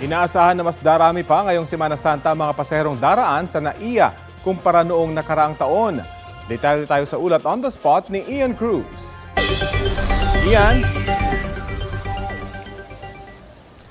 Inaasahan na mas darami pa ngayong Semana Santa ang mga pasaherong daraan sa NAIA kumpara noong nakaraang taon. Detalye tayo sa ulat on the spot ni Ian Cruz. Ian?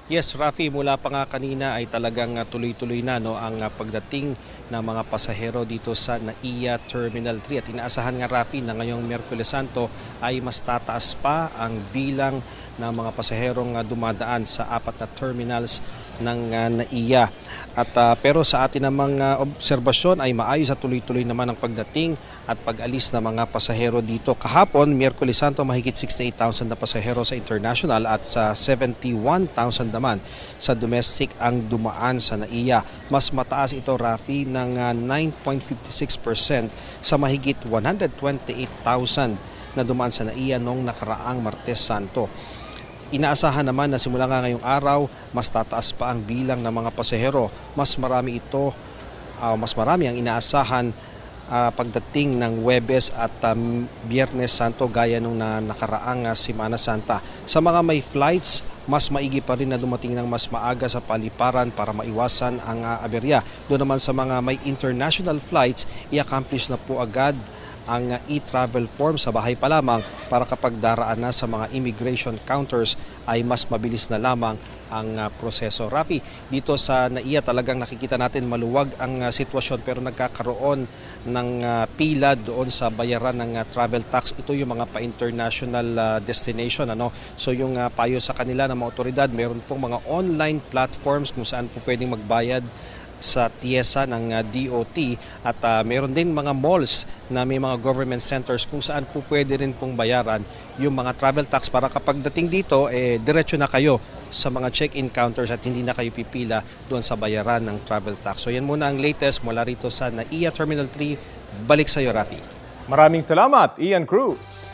Yes, Rafi, mula pa nga kanina ay talagang tuloy-tuloy na ang pagdating ng mga pasahero dito sa NAIA Terminal 3. At inaasahan nga, Rafi, na ngayong Miyerkules Santo ay mas tataas pa ang bilang ng mga pasaherong dumadaan sa apat na terminals ng NAIA. Pero sa atin namang obserbasyon ay maayos at tuloy-tuloy naman ang pagdating at pag-alis ng mga pasahero dito. Kahapon, Miyerkules Santo, mahigit 68,000 na pasahero sa international at sa 71,000 naman sa domestic ang dumaan sa NAIA. Mas mataas ito, Rafi, ng 9.56% sa mahigit 128,000 na dumaan sa NAIA noong nakaraang Martes Santo. Inaasahan naman na simula nga ngayong araw, mas tataas pa ang bilang ng mga pasahero. Mas marami ang inaasahan pagdating ng Huwebes at Biyernes Santo gaya nung nakaraang Semana Santa. Sa mga may flights, mas maigi pa rin na dumating ng mas maaga sa paliparan para maiwasan ang aberya. Doon naman sa mga may international flights, i-accomplish na po agad ang e-travel form sa bahay pa lamang para kapag daraan na sa mga immigration counters ay mas mabilis na lamang ang proseso. Rafi, dito sa NAIA talagang nakikita natin maluwag ang sitwasyon pero nagkakaroon ng pila doon sa bayaran ng travel tax. Ito yung mga pa-international destination. So yung payo sa kanila ng mga otoridad, meron pong mga online platforms kung saan po pwedeng magbayad sa TIESA ng DOT at meron din mga malls na may mga government centers kung saan po pwede rin pong bayaran yung mga travel tax para kapag dating dito, diretso na kayo sa mga check-in counters at hindi na kayo pipila doon sa bayaran ng travel tax. So yan muna ang latest mula rito sa NAIA Terminal 3. Balik sa iyo, Rafi. Maraming salamat, Ian Cruz.